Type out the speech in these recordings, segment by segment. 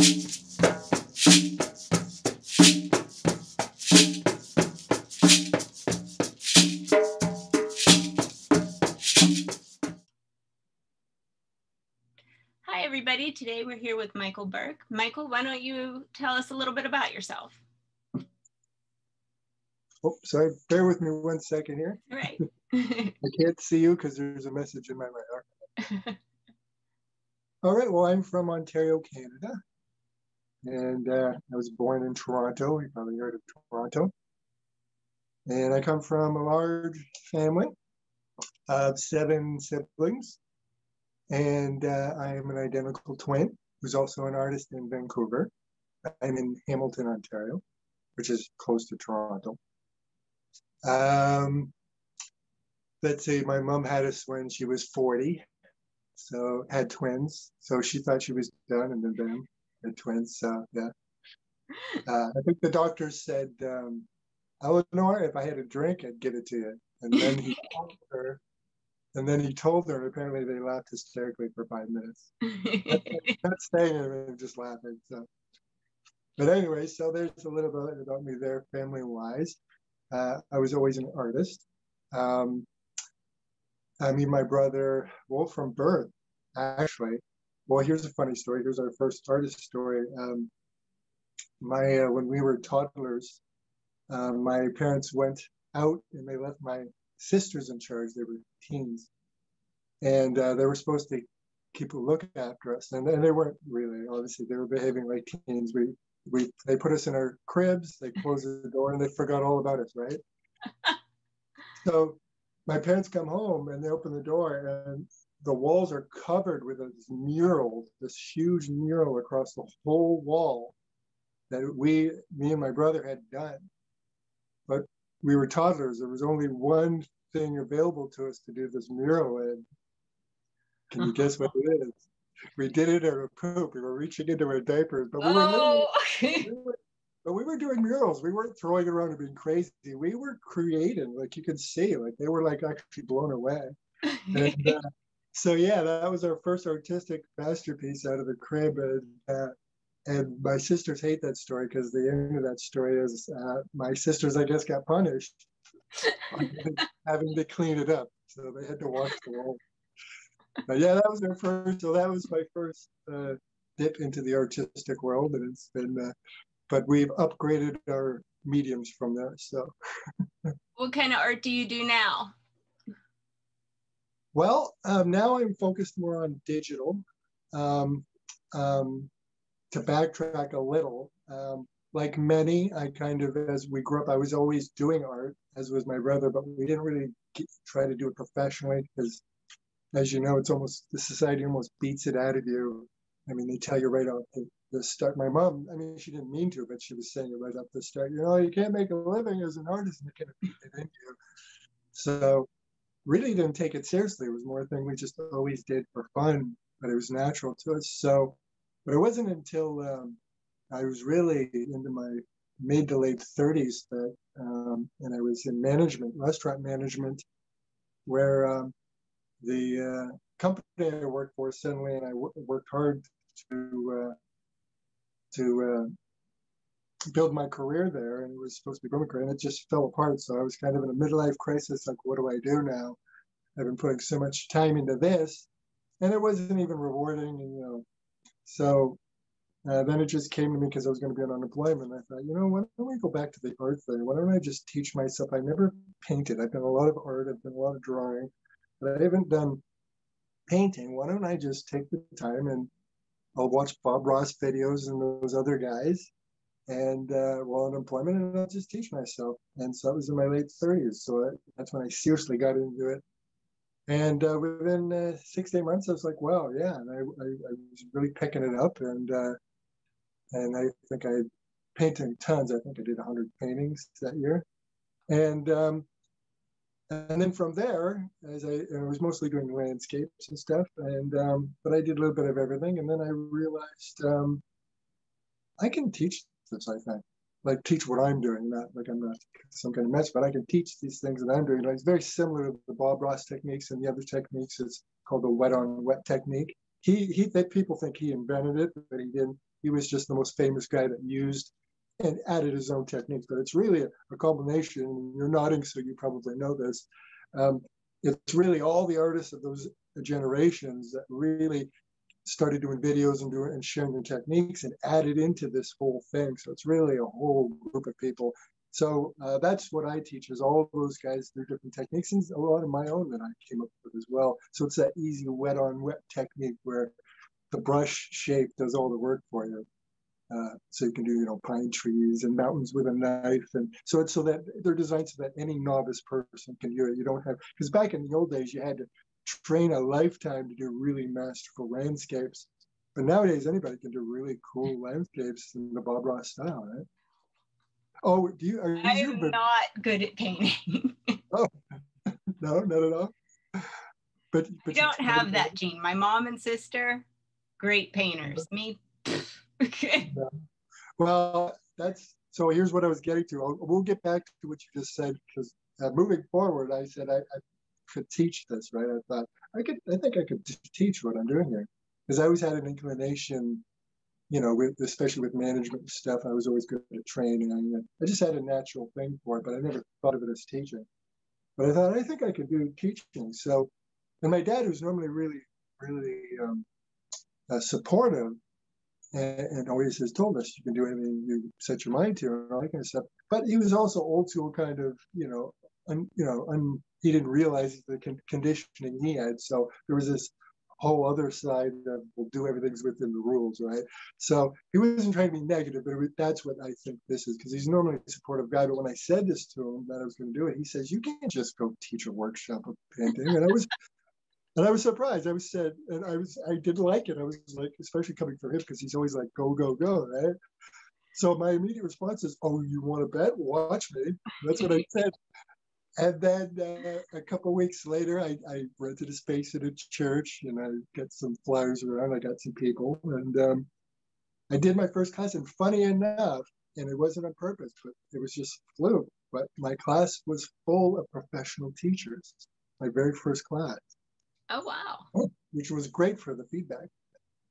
Hi, everybody. Today we're here with Michael Burke. Michael, why don't you tell us a little bit about yourself? Oh, sorry. Bear with me 1 second here. All right. I can't see you because there's a message in my mouth. All right. Well, I'm from Ontario, Canada. And I was born in Toronto. You probably heard of Toronto. And I come from a large family of 7 siblings. And I am an identical twin who's also an artist in Vancouver. I'm in Hamilton, Ontario, which is close to Toronto. Let's see, my mom had us when she was 40, so had twins. So she thought she was done, and then bam, had twins. So yeah, I think the doctor said, Eleanor, if I had a drink, I'd give it to you. And then he told her, and apparently they laughed hysterically for 5 minutes. Not saying anything, just laughing. So, but anyway, so there's a little bit about me there, family-wise. I was always an artist. I mean, my brother, well, from birth, actually. Well, here's a funny story. Here's our first artist story. When we were toddlers, my parents went out and they left my sisters in charge. They were teens. And they were supposed to keep a look after us. And they weren't really, obviously, they were behaving like teens. They put us in our cribs, they closed the door, and they forgot all about us, right? So my parents come home and they open the door and the walls are covered with this huge mural across the whole wall that me and my brother had done. But we were toddlers. There was only one thing available to us to do this mural in. Can you guess what it is? We did it in a poop. We were reaching into our diapers, but we were doing murals. We weren't throwing around and being crazy. We were creating, like you could see, like they were like actually blown away. And, so yeah, that was our first artistic masterpiece out of the crib. And my sisters hate that story because the end of that story is my sisters, I guess, got punished having to clean it up. So they had to wash the wall. But yeah, that was their first. So that was my first dip into the artistic world, and it's been. But we've upgraded our mediums from there. So. What kind of art do you do now? Well, now I'm focused more on digital. To backtrack a little, like many, I kind of, as we grew up, I was always doing art, as was my brother, but we didn't really try to do it professionally because, as you know, the society almost beats it out of you. I mean, they tell you right off the start. My mom, I mean, she didn't mean to, but she was saying it right off the start. You can't make a living as an artist, and they're going to beat it into you. So really didn't take it seriously. It was more a thing we just always did for fun, but it was natural to us. So, but it wasn't until I was really into my mid to late 30s that, and I was in management, restaurant management, where the company I worked for suddenly, and I worked hard to build my career there, and it was supposed to be growing career, and it just fell apart. So I was kind of in a midlife crisis, like, what do I do now? I've been putting so much time into this, and it wasn't even rewarding, and, so then it just came to me because I was going to be on unemployment. I thought, why don't we go back to the art thing? Why don't I just teach myself? I never painted. I've done a lot of art. I've done a lot of drawing, but I haven't done painting. Why don't I just take the time and I'll watch Bob Ross videos and those other guys and while unemployment, and I'll just teach myself. And so it was in my late 30s. So that's when I seriously got into it. And within 6 to 8 months, I was like, wow, yeah. And I was really picking it up. And I think I painted tons. I think I did 100 paintings that year. And then from there, as I was mostly doing landscapes and stuff, and but I did a little bit of everything. And then I realized I can teach this, I think. Like teach what I'm doing, not like I'm not some kind of mess, but I can teach these things that I'm doing. Like it's very similar to the Bob Ross techniques and the other techniques. It's called the wet on wet technique. People think he invented it, but he didn't. he was just the most famous guy that used and added his own techniques. But it's really a combination. You're nodding, so you probably know this. It's really all the artists of those generations that really started doing videos and sharing their techniques and added into this whole thing. So it's really a whole group of people. So that's what I teach, is all those guys, their different techniques, and a lot of my own that I came up with as well. So it's that easy wet on wet technique where the brush shape does all the work for you. So you can do, pine trees and mountains with a knife. And so it's so that they're designed so that any novice person can do it. You don't have, because back in the old days, you had to train a lifetime to do really masterful landscapes. But nowadays, anybody can do really cool landscapes in the Bob Ross style, right? Oh, I'm not good at painting. Oh, no, not at all. But you don't have that gene. My mom and sister, great painters. Me, okay. No. Well, so here's what I was getting to. We'll get back to what you just said, because moving forward, I said I could teach this, right? I thought I think I could teach what I'm doing here, because I always had an inclination, especially with management stuff. I was always good at training. I just had a natural thing for it, but I never thought of it as teaching. But I thought, I think I could do teaching. So, and my dad, who's normally really, really supportive, and always has told us, you can do anything you set your mind to, and all that kind of stuff. But he was also old school, kind of, he didn't realize the conditioning he had. So there was this whole other side of, we'll do everything's within the rules, right? So he wasn't trying to be negative, but that's what I think this is, because he's normally a supportive guy. But when I said this to him, that I was going to do it, he says, you can't just go teach a workshop of painting. And I was surprised. I didn't like it. I was like, especially coming from him, because he's always like, go, go, go, right? So my immediate response is, oh, you want to bet? Watch me. That's what I said. And then a couple of weeks later, I rented a space at a church, and I got some flyers around. I got some people, and I did my first class. And funny enough, and it wasn't on purpose, but it was just fluke. But my class was full of professional teachers. My very first class. Oh, wow. Which was great for the feedback.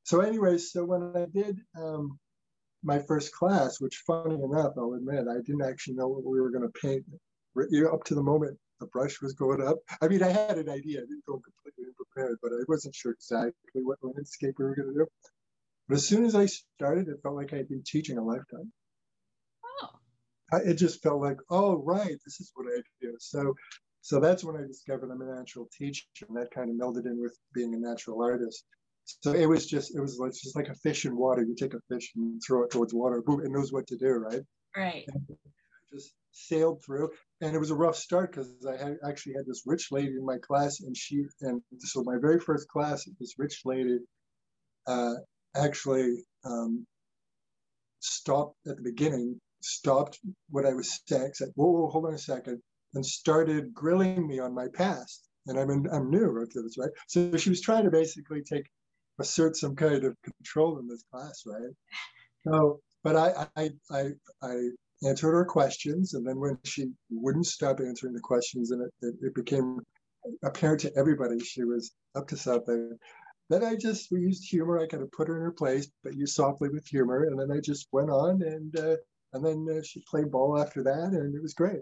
So anyways, so when I did my first class, which funny enough, I'll admit, I didn't actually know what we were going to paint. Up to the moment the brush was going up. I mean, I had an idea. I didn't go completely unprepared, but I wasn't sure exactly what landscape we were going to do. But as soon as I started, it felt like I'd been teaching a lifetime. Oh. It just felt like, oh, right, this is what I do. So that's when I discovered I'm a natural teacher, and that kind of melded in with being a natural artist. So it was just like a fish in water. You take a fish and throw it towards water, boom, it knows what to do, right? Right. And I just sailed through, and it was a rough start, because I actually had this rich lady in my class, and so my very first class, this rich lady actually stopped at the beginning, stopped what I was saying, said, whoa, hold on a second, and started grilling me on my past. And I'm new to this, right? So she was trying to basically assert some kind of control in this class, right? So, but I answered her questions, and then when she wouldn't stop answering the questions, and it became apparent to everybody she was up to something, then we used humor. I kind of put her in her place, but used softly with humor, and then I just went on, and then she played ball after that, and it was great.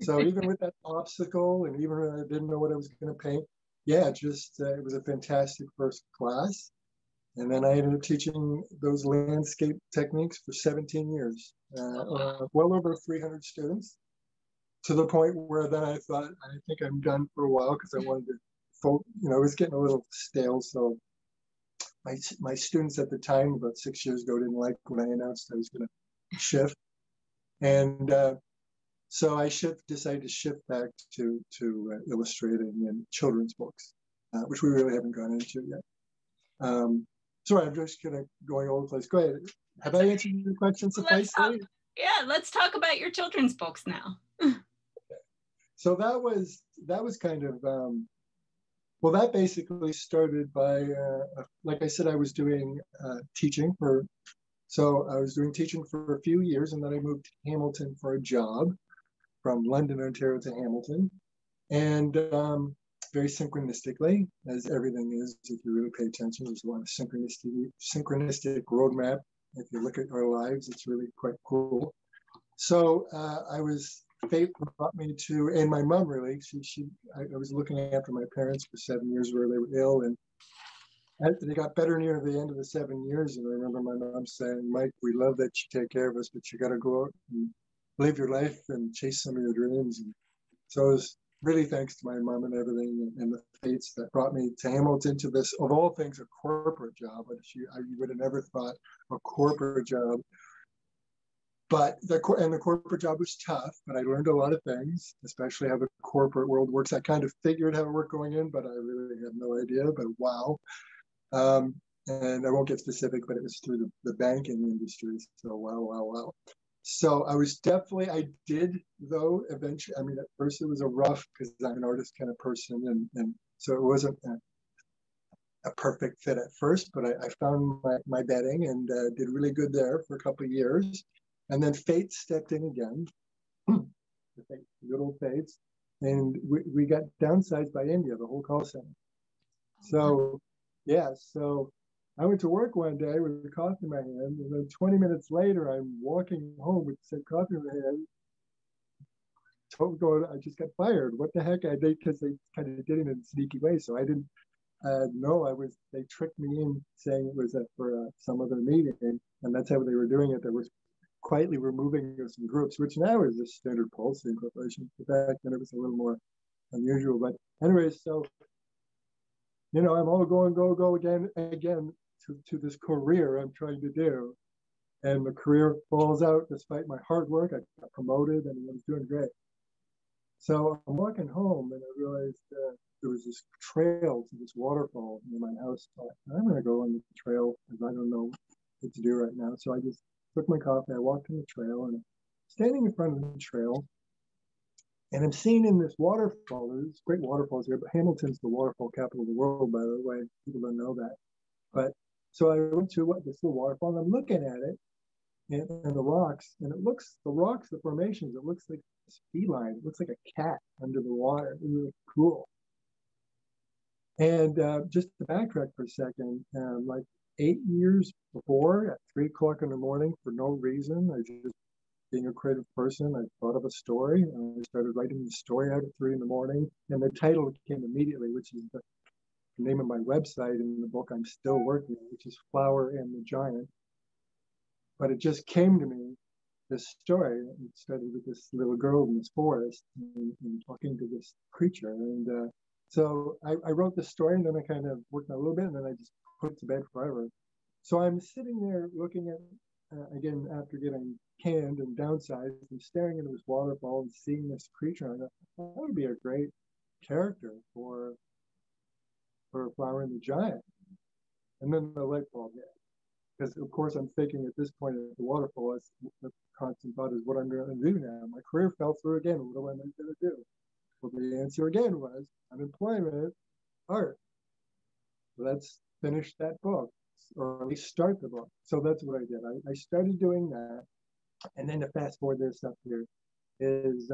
So even with that obstacle, and even when I didn't know what I was going to paint, yeah, it was a fantastic first class. And then I ended up teaching those landscape techniques for 17 years, well over 300 students, to the point where then I thought, I think I'm done for a while, because I wanted to, it was getting a little stale. So my students at the time, about 6 years ago, didn't like when I announced I was going to shift. And so I decided to shift back to illustrating and children's books, which we really haven't gone into yet. Sorry, I'm just going all over the place. Go ahead. Have I answered your question sufficiently? Let's talk about your children's books now. So that was kind of, that basically started by, like I said, I was doing teaching for a few years, and then I moved to Hamilton for a job, from London, Ontario to Hamilton. And very synchronistically, as everything is, if you really pay attention, there's a lot of synchronistic roadmap if you look at our lives, it's really quite cool. So fate brought me to, and my mom really, I was looking after my parents for 7 years where they were ill, and they got better near the end of the 7 years. And I remember my mom saying, Mike, we love that you take care of us, but you got to go out and live your life and chase some of your dreams. And so it was really thanks to my mom and everything, and the fates that brought me to Hamilton, to this, of all things, a corporate job, which you would have never thought a corporate job. But the corporate job was tough, but I learned a lot of things, especially how the corporate world works. I kind of figured how it worked going in, but I really had no idea, but wow. And I won't get specific, but it was through the banking industry. So wow. So I did though, eventually, I mean, at first it was a rough, because I'm an artist kind of person. And so it wasn't a perfect fit at first, but I found my bedding and did really good there for a couple of years. And then fate stepped in again, good old fates, and we got downsized by India, the whole call center. So, yeah, so I went to work one day with a coffee in my hand, and then 20 minutes later, I'm walking home with the same coffee in my hand. I just got fired. What the heck? Because they kind of did it in a sneaky way. So I didn't know they tricked me in saying it was for some other meeting, and that's how they were doing it. They were quietly removing us from groups, which now is a standard policy in corporations. Back then it was a little more unusual. But anyways, so, I'm all go again to this career I'm trying to do. And the career falls out despite my hard work. I got promoted and I was doing great. So I'm walking home and I realized there was this trail to this waterfall near my house. So I'm going to go on the trail because I don't know what to do right now. So I just took my coffee, I walked on the trail, and I'm standing in front of the trail, and I'm seeing in this waterfall, there's great waterfalls here, but Hamilton's the waterfall capital of the world, by the way. People don't know that. But so I went to this little waterfall, and I'm looking at it, and the rocks, and the formations, it looks like a feline. It looks like a cat under the water. It was really cool. And just to backtrack for a second, like 8 years before, at 3 o'clock in the morning, for no reason, being a creative person, I thought of a story, and I started writing the story out at 3 in the morning, and the title came immediately, which is the name of my website in the book I'm still working on, which is Flower and the Giant. But it just came to me, this story. It started with this little girl in this forest and talking to this creature. And so I wrote this story, and then I kind of worked on it a little bit, and then I just put it to bed forever. So I'm sitting there looking at, again, after getting canned and downsized, and staring into this waterfall and seeing this creature. I thought, that would be a great character for Flower and the Giant. And then the light bulb hit. Because, of course, I'm thinking at this point at the waterfall, the constant thought is what I'm going to do now. My career fell through again. What am I going to do? Well, the answer again was unemployment, art. Let's finish that book, or at least start the book. So that's what I did. I started doing that. And then to fast forward this up here is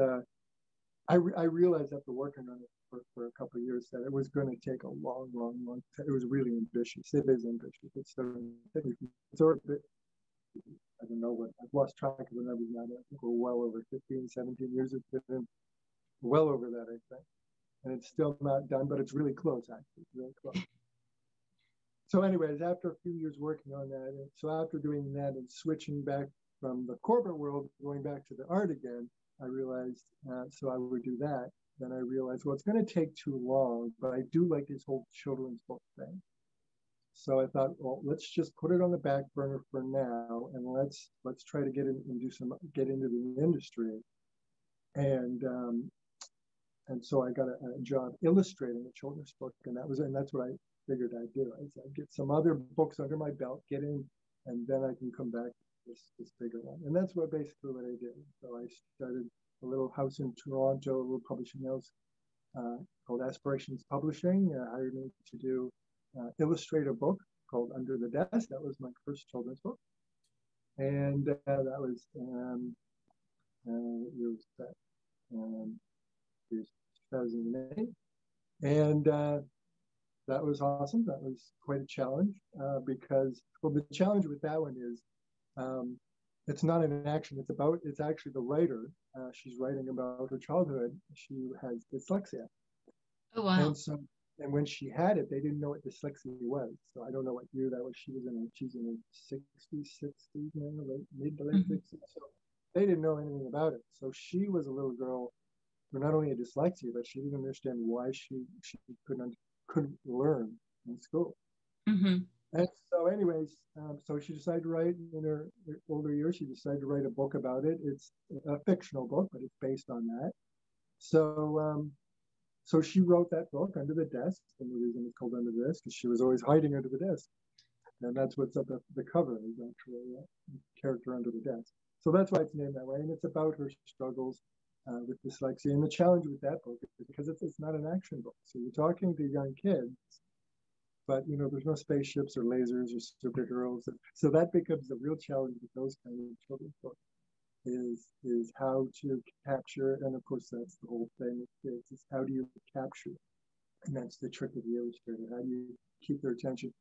I realized after working on it for a couple of years that it was going to take a long time. It was really ambitious. It is ambitious. It's sort of, I don't know what, I've lost track of the numbers now. I think we're well over 15, 17 years. It's been well over that, I think. And it's still not done, but it's really close, actually. It's really close. So anyways, after a few years working on that, and so after doing that and switching back from the corporate world, going back to the art again, I realized, so I would do that. Then I realized, well, it's going to take too long, but I do like this whole children's book thing. So I thought, well, let's just put it on the back burner for now, and let's try to get in and get into the industry. And so I got a job illustrating a children's book, and that's what I figured I'd do. I'd get some other books under my belt, get in, and then I can come back to this bigger one. And that's basically what I did. So I started a little house in Toronto, a little publishing house called Aspirations Publishing. Hired me to do Illustrator book called Under the Desk. That was my first children's book. And that was, it was 2008. And that was awesome. That was quite a challenge because, well, the challenge with that one is It's not an action. It's actually the writer. She's writing about her childhood. She has dyslexia. Oh, wow. And when she had it, they didn't know what dyslexia was. So I don't know what year that was. She's in her 60s now, mid to late 60s. So they didn't know anything about it. So she was a little girl who not only had dyslexia, but she didn't understand why she couldn't learn in school. And so anyways, so she decided to write in her older years, she decided to write a book about it. It's a fictional book, but it's based on that. So she wrote that book under the desk, and the reason it's called Under the Desk is she was always hiding under the desk. And that's what's up at the cover, is actually a character under the desk. So that's why it's named that way. And it's about her struggles with dyslexia. And the challenge with that book is because it's not an action book. So you're talking to young kids, but there's no spaceships or lasers or superheroes. So that becomes the real challenge with those kind of children's books. Is how to capture, and of course that's the whole thing. Is how do you capture, and that's the trick of the illustrator. How do you keep their attention?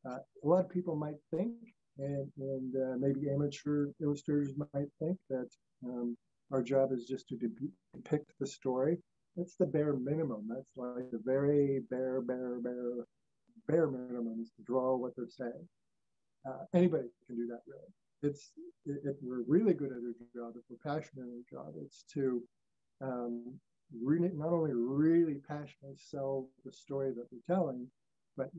A lot of people might think, and maybe amateur illustrators might think that our job is just to depict the story. That's the bare minimum. That's like the very bare minimum is to draw what they're saying. Anybody can do that, really. If we're really good at our job, if we're passionate at our job, it's to not only really passionately sell the story that we're telling, but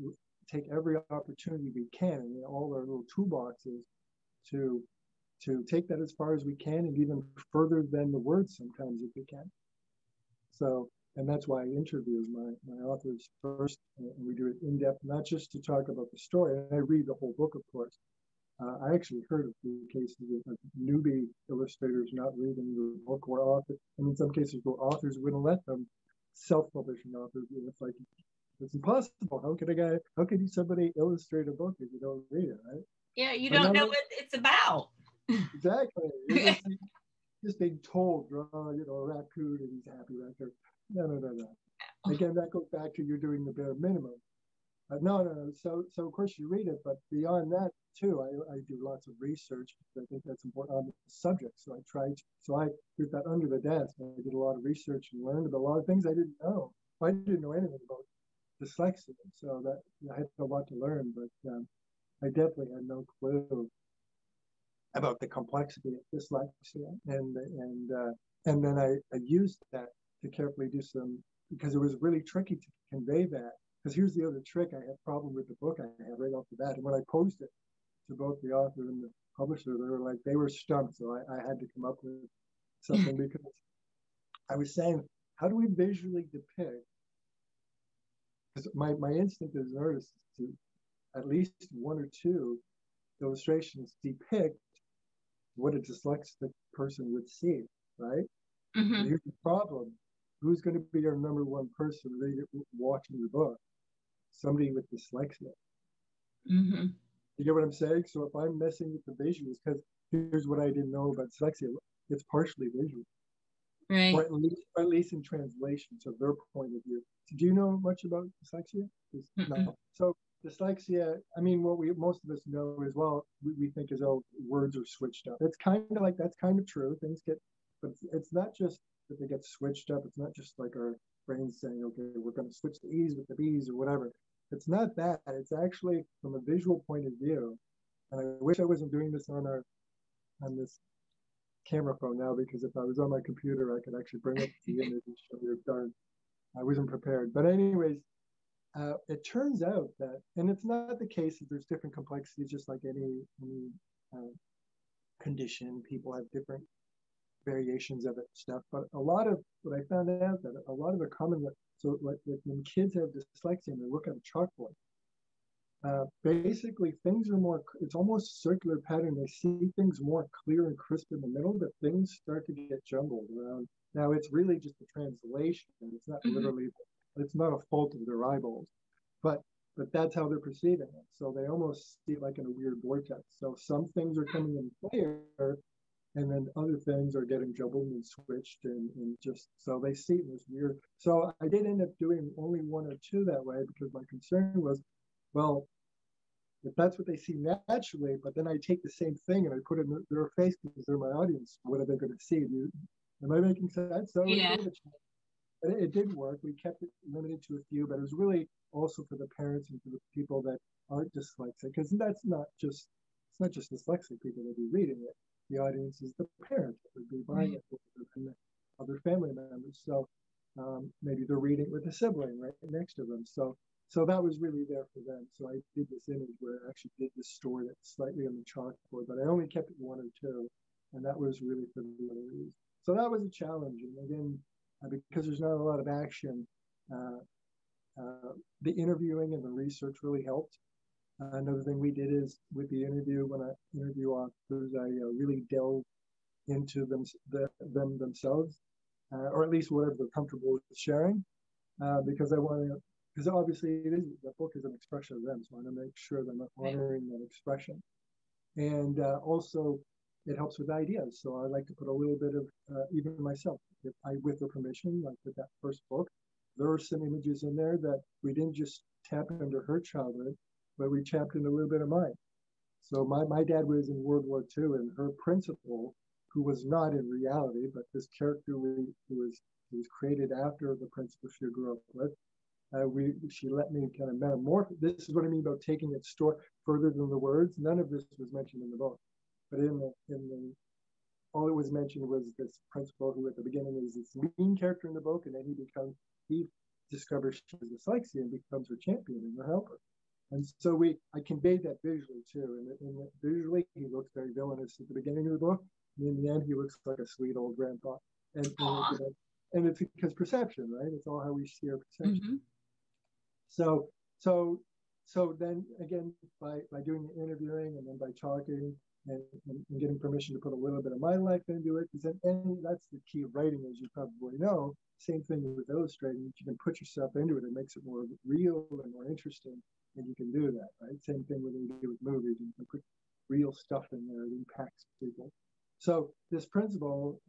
take every opportunity we can, and all our little toolboxes to take that as far as we can, and even further than the words sometimes if we can. So, and that's why I interview my authors first, and we do it in depth, not just to talk about the story. And I read the whole book, of course. I actually heard of few cases of newbie illustrators not reading the book, or authors, and in some cases, the authors wouldn't let them, self-publishing authors. It's like, it's impossible. How could somebody illustrate a book if you don't read it, right? Yeah, you don't know what it's about. Exactly. You're just being told, draw, a raccoon and he's happy right there. No. Again, that goes back to you're doing the bare minimum. No. So of course you read it, but beyond that too, I do lots of research because I think that's important on the subject. So I with that under the desk, I did a lot of research and learned about a lot of things I didn't know. I didn't know anything about dyslexia, so that I had a lot to learn, but I definitely had no clue about the complexity of dyslexia, and then I used that to carefully do some, because it was really tricky to convey that. Because here's the other trick: I had a problem with the book I had right off the bat, and when I posed it to both the author and the publisher, they were stumped. So I had to come up with something because I was saying, how do we visually depict? Because my instinct as an artist is to at least one or two illustrations depict what a dyslexic person would see, right? And here's the problem: who's going to be your number one person watching the book? Somebody with dyslexia. You get what I'm saying? So if I'm messing with the visuals, because here's what I didn't know about dyslexia: it's partially visual, right? Or at least in translation to their point of view. So do you know much about dyslexia? No. So dyslexia, I mean, what most of us know as well, we think is, oh, words are switched up. It's kind of like, that's kind of true. Things get, but it's not just that they get switched up. It's not just like our brains saying, okay, we're going to switch the E's with the B's or whatever. It's not that. It's actually from a visual point of view. And I wish I wasn't doing this on this camera phone now, because if I was on my computer, I could actually bring up the image and show you. Darn, I wasn't prepared. But anyways, it turns out that, and it's not the case that there's different complexities, just like any condition. People have different variations of it stuff. But a lot of what I found out, that a lot of the common, so like when kids have dyslexia and they look at a chalkboard, basically things are more, it's almost circular pattern. They see things more clear and crisp in the middle, but things start to get jumbled around. Now it's really just a translation. It's not literally, it's not a fault of their eyeballs, but that's how they're perceiving it. So they almost see it like in a weird vortex. So some things are coming in clear, and then other things are getting jumbled and switched, and just, so they see it as weird. So I did end up doing only one or two that way, because my concern was, well, if that's what they see naturally, but then I take the same thing and I put it in their face because they're my audience, what are they going to see? Am I making sense? So it was a bit of a challenge. But it did work. We kept it limited to a few, but it was really also for the parents and for the people that aren't dyslexic, because it's not just dyslexic people that be reading it. The audience is the parent that would be buying it and other family members. So maybe they're reading with a sibling right next to them. So that was really there for them. So I did this image where I actually did this story that's slightly on the chalkboard, but I only kept it one or two, and that was really for the other reasons. So that was a challenge. And again, because there's not a lot of action, the interviewing and the research really helped. Another thing we did is with the interview, when I interview authors, I really delve into them themselves, or at least whatever they're comfortable with sharing, because I want to, because obviously the book is an expression of them, so I want to make sure that I'm honoring that expression. And also, it helps with ideas. So I like to put a little bit of, even myself, if I, with their permission, like with that first book, there are some images in there that we didn't just tap into her childhood, but we tapped into a little bit of mine. So my dad was in World War II, and her principal, who was not in reality, but this character who was created after the principal she grew up with, she let me kind of metamorph. This is what I mean about taking it further than the words. None of this was mentioned in the book. But all it was mentioned was this principal who at the beginning is this mean character in the book, and then he discovers she's dyslexia and becomes her champion and her helper. And so I conveyed that visually too. And visually, he looks very villainous at the beginning of the book, and in the end, he looks like a sweet old grandpa. And it's because perception, right? It's all how we see our perception. So then again, by doing the interviewing and then by talking, and getting permission to put a little bit of my life into it, because then that's the key of writing, as you probably know. Same thing with illustrating. You can put yourself into it. It makes it more real and more interesting, and you can do that, right? Same thing when you do with movies. You can put real stuff in there that impacts people. So this principle,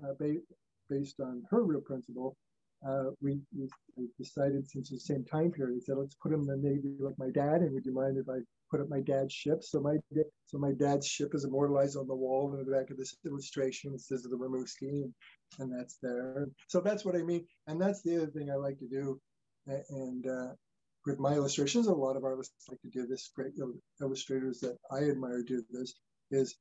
based on her real principle, we decided, since the same time period, said, let's put him in the Navy like my dad, and would you mind if I put up my dad's ship? So my dad's ship is immortalized on the wall in the back of this illustration. It says the Rimouski, and that's there. So that's what I mean. And that's the other thing I like to do. And with my illustrations, a lot of artists like to do this. Great illustrators that I admire do this, is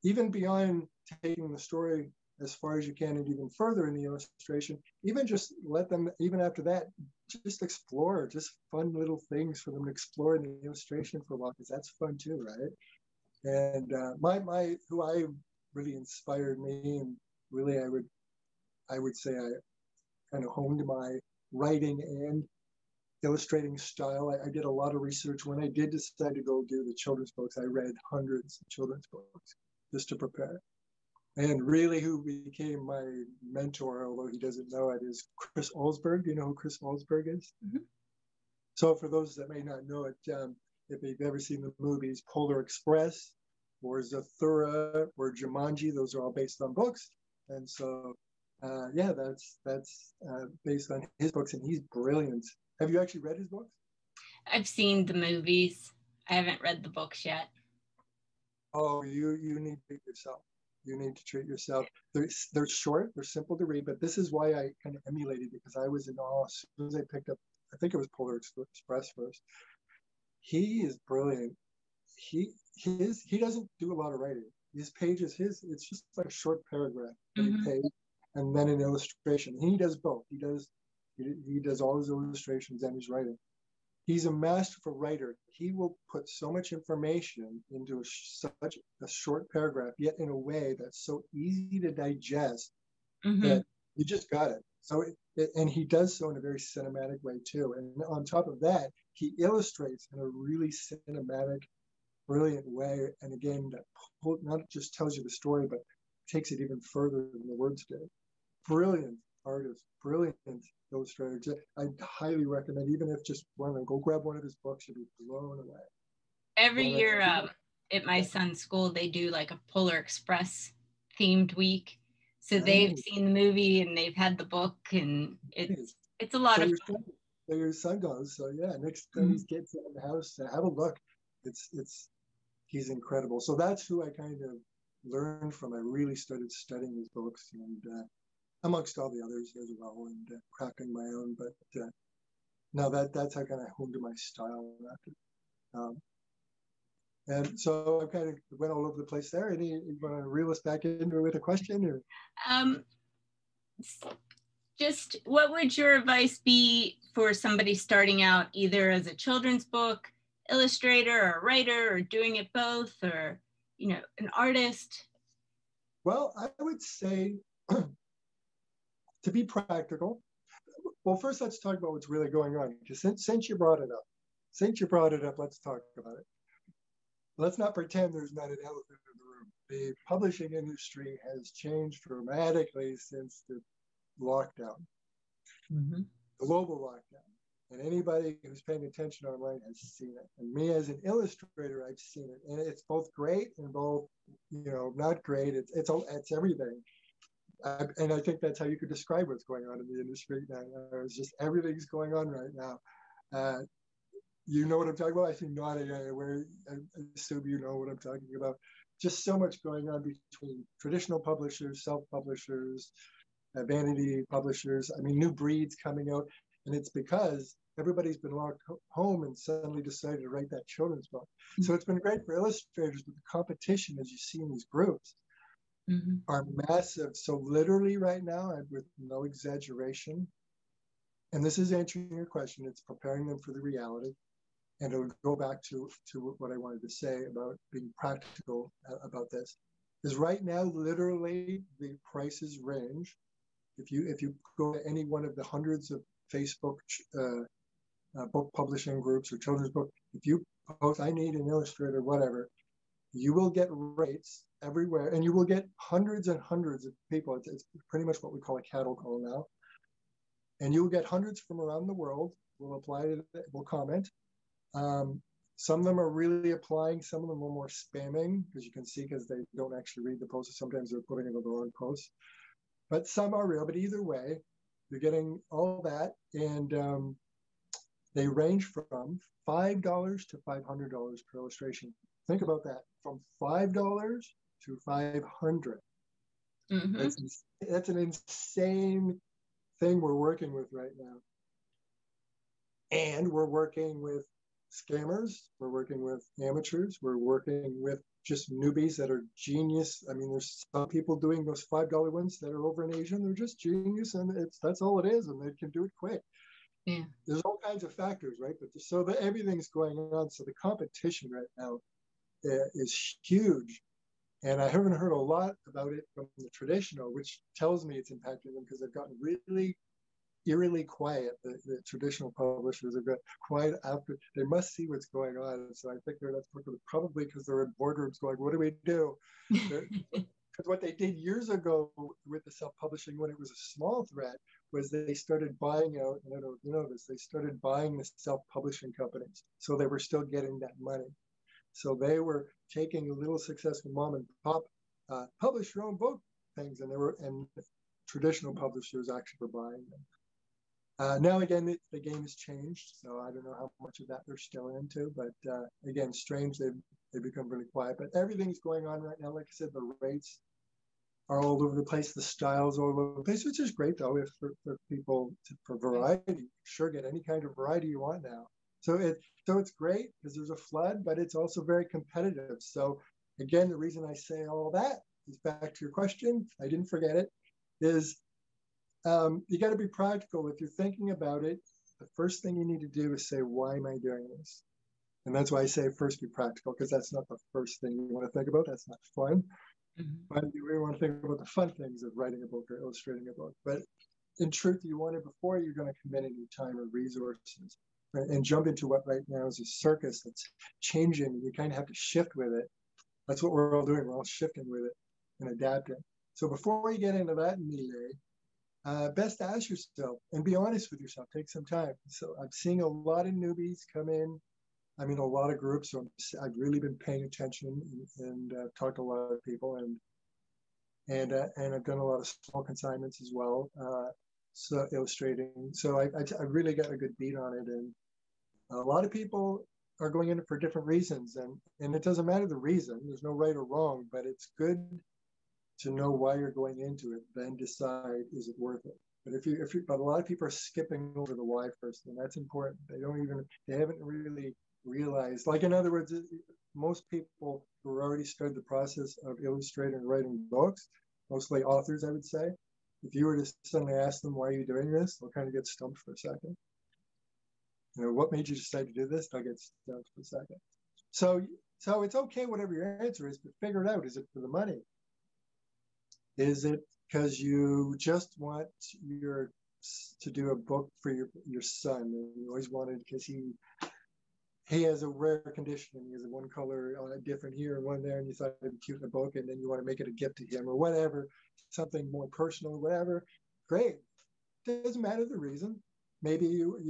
even beyond taking the story as far as you can and even further in the illustration, even just let them, even after that, just explore, just fun little things for them to explore in the illustration for a while, because that's fun too, right? And who I really inspired me, and really I would say I kind of honed my writing and illustrating style. I did a lot of research. When I did decide to go do the children's books, I read hundreds of children's books just to prepare. And really who became my mentor, although he doesn't know it, is Chris Olsberg. Do you know who Chris Olsberg is? Mm-hmm. So for those that may not know it, if you've ever seen the movies Polar Express or Zathura or Jumanji, those are all based on books. And so, that's based on his books, and he's brilliant. Have you actually read his books? I've seen the movies. I haven't read the books yet. Oh, you need to yourself. You need to treat yourself. They're short, they're simple to read, but this is why I kind of emulated, because I was in awe as soon as I picked up, I think it was Polar Express first. He is brilliant. He doesn't do a lot of writing. His pages, it's just like a short paragraph, mm-hmm. page, and then an illustration. He does both. He does all his illustrations and his writing. He's a masterful writer. He will put so much information into such a short paragraph, yet in a way that's so easy to digest, mm-hmm. that you just got it. So, and he does so in a very cinematic way too. And on top of that, he illustrates in a really cinematic, brilliant way. And again, that not just tells you the story, but takes it even further than the words did. Brilliant artist, brilliant illustrator. I highly recommend, even if just one of them, go grab one of his books, you'll be blown away. Every year at my son's school, they do like a Polar Express themed week. So they've seen the movie and they've had the book, and it's a lot of fun. So your son goes, so yeah, next time he gets in the house, have a look. he's incredible. So that's who I kind of learned from. I really started studying his books, and amongst all the others as well, and crafting my own. But now that's how I kind of honed to my style after. And so I kind of went all over the place there. You want to reel us back into it with a question? Or? Just what would your advice be for somebody starting out, either as a children's book illustrator or a writer, or doing it both, or, you know, an artist? Well, I would say to be practical. Well, first let's talk about what's really going on. Because since you brought it up, let's talk about it. Let's not pretend there's not an elephant in the room. The publishing industry has changed dramatically since the lockdown, global lockdown. And anybody who's paying attention online has seen it. And me as an illustrator, I've seen it. And it's both great and both, you know, not great. It's everything. And I think that's how you could describe what's going on in the industry now. It's just everything's going on right now. You know what I'm talking about? I think nodding, I assume you know what I'm talking about. Just so much going on between traditional publishers, self-publishers, vanity publishers. I mean, new breeds coming out. And it's because everybody's been locked home and suddenly decided to write that children's book. So it's been great for illustrators, but the competition, as you see in these groups, are massive. So literally right now, with no exaggeration, and this is answering your question, it's preparing them for the reality. And it'll go back to what I wanted to say about being practical about this. Is right now, literally, the prices range. If you go to any one of the hundreds of Facebook book publishing groups or children's book, if you post, I need an illustrator, whatever, you will get rates everywhere, and you will get hundreds and hundreds of people. It's pretty much what we call a cattle call now. And you will get hundreds from around the world will apply to it, will comment. Some of them are really applying, some of them are more spamming, because you can see, because they don't actually read the posts. Sometimes they're putting in the wrong posts. But some are real. But either way, you're getting all that. And they range from $5 to $500 per illustration. Think about that. From $5 to $500. That's an insane thing we're working with right now. And we're working with scammers, we're working with amateurs, we're working with just newbies that are genius. I mean, there's some people doing those $5 ones that are over in Asia, and they're just genius, and that's all it is, and they can do it quick. Yeah. There's all kinds of factors, right? But everything's going on. So the competition right now is huge. And I haven't heard a lot about it from the traditional, which tells me it's impacting them, because they've gotten really eerily quiet. The traditional publishers have got quiet after. They must see what's going on. So I think that's probably because they're in boardrooms going, what do we do? Because what they did years ago with the self-publishing, when it was a small threat, was they started buying out, and I don't know if you know this, they started buying the self-publishing companies. So they were still getting that money. So they were taking little successful mom and pop publish your own book things, and traditional publishers actually were buying them. Now, again, the game has changed, so I don't know how much of that they're still into. But again, strange, they've become really quiet. But everything's going on right now. Like I said, the rates are all over the place. The styles all over the place, which is great, though, for people, for variety. Sure, get any kind of variety you want now. So it's great because there's a flood, but it's also very competitive. So again, the reason I say all that is back to your question. I didn't forget it. Is you got to be practical. If you're thinking about it, the first thing you need to do is say, why am I doing this? And that's why I say first be practical, because that's not the first thing you want to think about. That's not fun. But you really want to think about the fun things of writing a book or illustrating a book. But in truth, you want it before you're going to commit any time or resources, right? And jump into what right now is a circus that's changing. You kind of have to shift with it. That's what we're all doing. We're all shifting with it and adapting. So before you get into that melee, best ask yourself and be honest with yourself. Take some time. So I'm seeing a lot of newbies come in. I'm in a lot of groups, so I've really been paying attention and talked to a lot of people, and I've done a lot of small consignments as well. So illustrating. So I really got a good beat on it, and a lot of people are going in it for different reasons, and it doesn't matter the reason. There's no right or wrong, but it's good to know why you're going into it, then decide, is it worth it? But a lot of people are skipping over the why first, and that's important. They haven't really realized, like, in other words, most people who already started the process of illustrating and writing books, mostly authors, I would say, if you were to suddenly ask them, why are you doing this? They'll kind of get stumped for a second. What made you decide to do this? They'll get stumped for a second. So it's okay, whatever your answer is, but figure it out. Is it for the money? Is it because you just want to do a book for your son, and you always wanted, because he has a rare condition, and he has one color different here and one there, and you thought it'd be cute in a book, and then you want to make it a gift to him or whatever, something more personal, whatever. Great. Doesn't matter the reason. Maybe you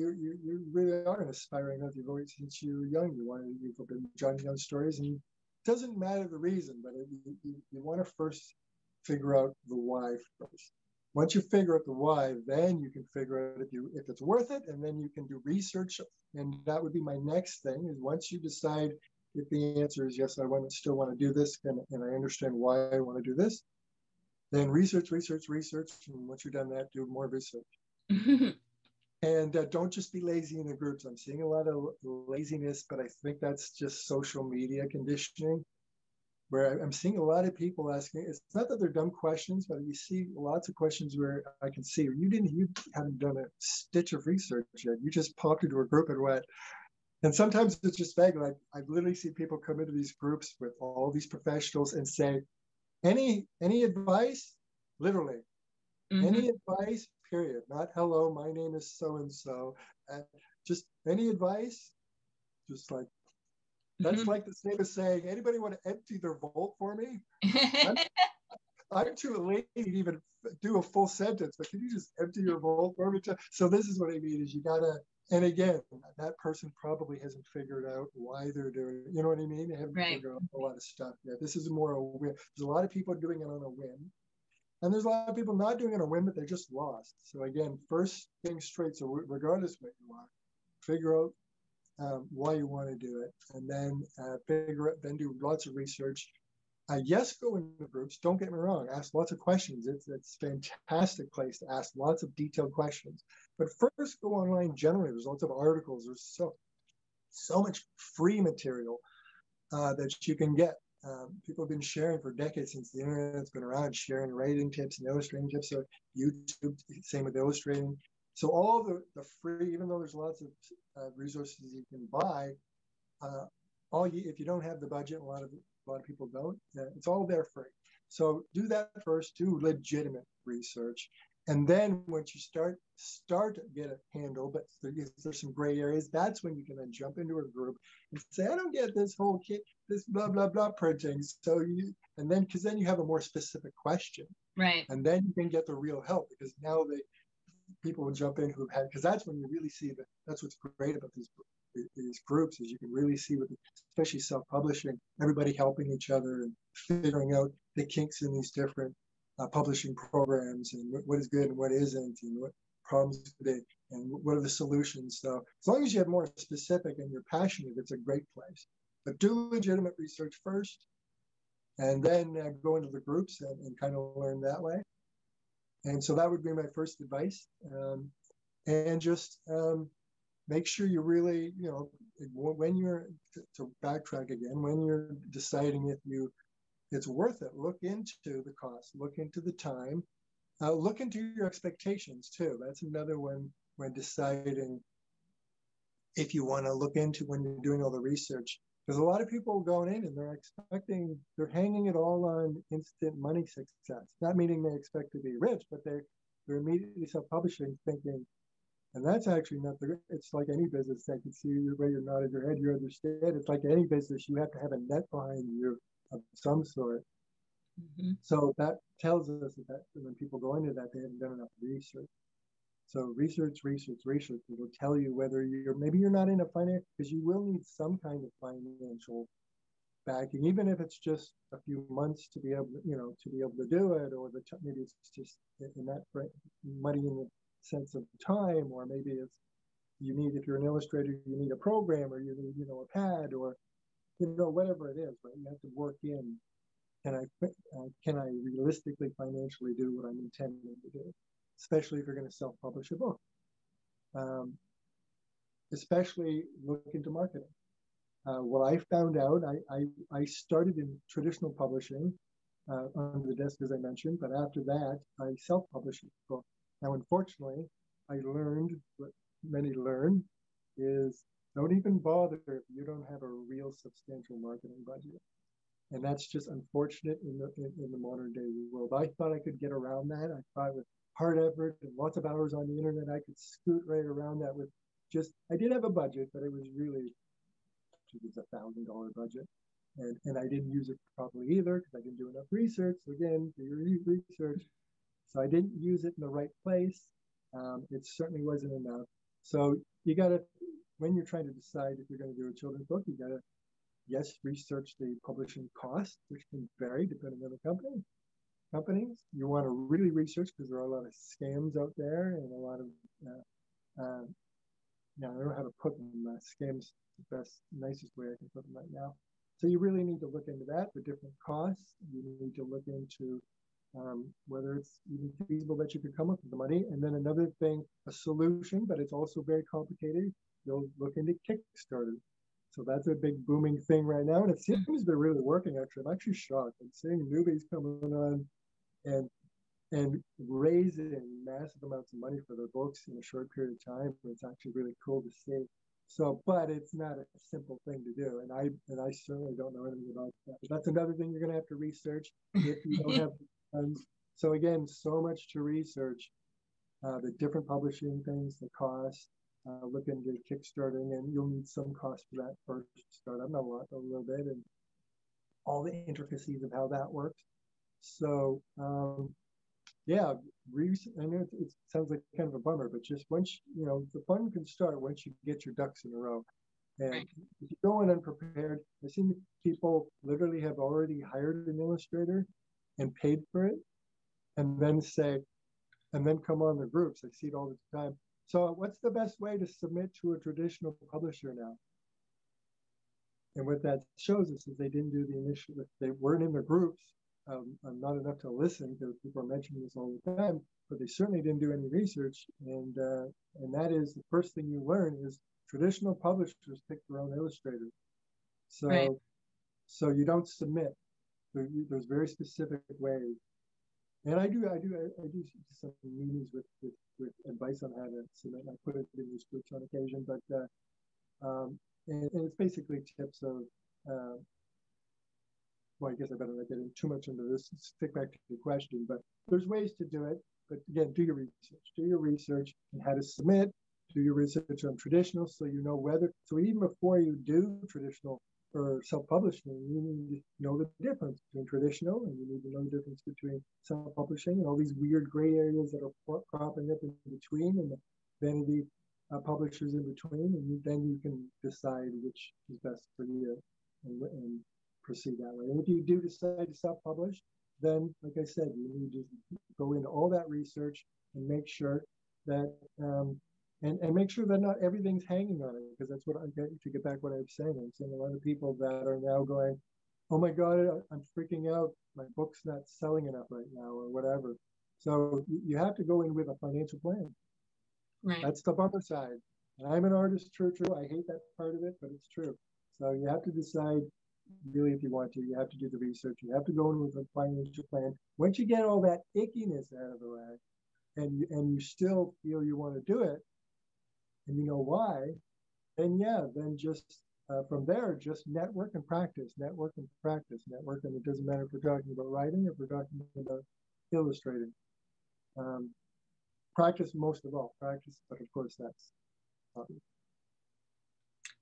really are an aspiring author. You've always, since you were young, you've been jotting down stories, and it doesn't matter the reason, but you want to first figure out the why first. Once you figure out the why, then you can figure out if it's worth it, and then you can do research. And that would be my next thing, is once you decide if the answer is yes, I still want to do this, and I understand why I want to do this, then research. And once you've done that, do more research. And don't just be lazy in the groups. I'm seeing a lot of laziness, but I think that's just social media conditioning, where I'm seeing a lot of people asking. It's not that they're dumb questions, but you see lots of questions where I can see you haven't done a stitch of research yet. You just popped into a group and went. And sometimes it's just vague. Like, I've literally seen people come into these groups with all these professionals and say, any advice? Literally, any advice? Period. Not hello, my name is so and so. Just any advice? Just like. That's like the same as saying, anybody want to empty their vault for me? I'm too lazy to even do a full sentence, but can you just empty your vault for me? So this is what I mean, is you gotta, and again, that person probably hasn't figured out why they're doing it. You know what I mean? They haven't figured out a lot of stuff yet. This is more a whim. There's a lot of people doing it on a whim. And there's a lot of people not doing it on a whim, but they're just lost. So again, first thing straight. So regardless of what you want, figure out why you want to do it, and then then do lots of research. Yes, go into groups. Don't get me wrong. Ask lots of questions. It's a fantastic place to ask lots of detailed questions. But first, go online generally. There's lots of articles. There's so much free material that you can get. People have been sharing for decades, since the internet's been around, sharing writing tips and illustrating tips. So YouTube, same with illustrating. So all the free, even though there's lots of resources you can buy, if you don't have the budget, a lot of people don't, it's all there free. So do that first, do legitimate research. And then once you start to get a handle, but there's some gray areas, that's when you can then jump into a group and say, I don't get this whole kit, this blah, blah, blah printing. Because then you have a more specific question. Right. And then you can get the real help, because now people will jump in who've had, because that's when you really see that's what's great about these groups, is you can really see, especially self-publishing, everybody helping each other and figuring out the kinks in these different publishing programs, and what is good and what isn't, and what problems and what are the solutions. So as long as you have more specific and you're passionate, it's a great place. But do legitimate research first, and then go into the groups and kind of learn that way. And so that would be my first advice. And just make sure you really, when you're, to backtrack again, when you're deciding if it's worth it, look into the cost, look into the time, look into your expectations too. That's another one when deciding if you want to look into when you're doing all the research. Because a lot of people going in and they're hanging it all on instant money success. Not meaning they expect to be rich, but they're immediately self-publishing, thinking, and that's actually not it's like any business. I can see the way you're nodding your head, you understand. It's like any business, you have to have a net behind you of some sort. So that tells us that when people go into that, they haven't done enough research. So research. It'll tell you whether maybe you're not in a finance, because you will need some kind of financial backing, even if it's just a few months to be able to do it, or maybe it's just in that money in the sense of time, or maybe it's you need, if you're an illustrator, you need a program, or you need, you know, a pad, or, you know, whatever it is, right? You have to work in, can I realistically financially do what I'm intending to do, especially if you're going to self-publish a book. Especially look into marketing. What I found out, I started in traditional publishing under the desk, as I mentioned, but after that, I self-published a book. Now, unfortunately, I learned what many learn is don't even bother if you don't have a real substantial marketing budget. And that's just unfortunate in the modern day world. I thought I could get around that. I thought with hard effort and lots of hours on the internet, I could scoot right around that with just, I did have a budget, but it was really, it was $1,000 budget. And I didn't use it properly either because I didn't do enough research. So again, do your research. So I didn't use it in the right place. It certainly wasn't enough. So you got to, when you're trying to decide if you're going to do a children's book, you got to, yes, research the publishing cost, which can vary depending on the companies. You want to really research because there are a lot of scams out there and a lot of, I don't know how to put them. Scams, the best, nicest way I can put them right now. So you really need to look into that, the different costs. You need to look into whether it's even feasible that you could come up with the money. And then another thing, a solution, but it's also very complicated. You'll look into Kickstarter. So that's a big booming thing right now. And it seems they're really working, actually. I'm actually shocked. I'm seeing newbies coming on and raising massive amounts of money for their books in a short period of time. It's actually really cool to see. So, but it's not a simple thing to do. And I certainly don't know anything about that. But that's another thing you're going to have to research if you don't have funds. So again, so much to research, the different publishing things, the cost, look into Kickstarting, and you'll need some cost for that first start up, not a lot, a little bit, and all the intricacies of how that works. So, yeah, I know it sounds like kind of a bummer, but just once, the fun can start once you get your ducks in a row. And if you go in unprepared, I've seen people literally have already hired an illustrator and paid for it, and then come on the groups. I see it all the time. So what's the best way to submit to a traditional publisher now? And what that shows us is they didn't do the initial, they weren't in the groups, not enough to listen because people are mentioning this all the time, but they certainly didn't do any research. And that is the first thing you learn is traditional publishers pick their own illustrators. So, so you don't submit. There's very specific ways. And I do some meetings with advice on how to submit. I put it in these groups on occasion, but and it's basically tips of. Well, I guess I better not get in too much into this. Stick back to your question, but there's ways to do it. But again, do your research. Do your research on how to submit. Do your research on traditional, so you know whether. So even before you do traditional or self-publishing, you need to know the difference between traditional, and you need to know the difference between self-publishing and all these weird gray areas that are cropping up in between, and the vanity publishers in between, and then you can decide which is best for you and proceed that way. And if you do decide to self-publish, then, like I said, you need to go into all that research and make sure that and make sure that not everything's hanging on it, because that's what to get back what I was saying. I'm seeing a lot of people that are now going, oh my God, I'm freaking out. My book's not selling enough right now or whatever. So you have to go in with a financial plan. Right. That's the bumper side. And I'm an artist, true. I hate that part of it, but it's true. So you have to decide really if you want to. You have to do the research. You have to go in with a financial plan. Once you get all that ickiness out of the way and you still feel you want to do it, and you know why, then just from there, just network and practice. And it doesn't matter if we're talking about writing or if we're talking about illustrating. Practice most of all, but of course that's obvious.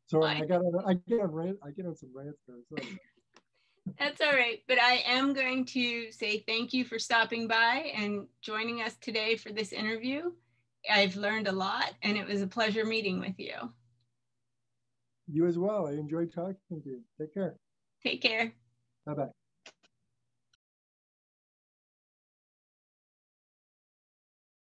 So I get on some rants there. Sorry. That's all right, but I am going to say thank you for stopping by and joining us today for this interview. I've learned a lot, and it was a pleasure meeting with you. You as well. I enjoyed talking to you. Take care. Take care. Bye-bye.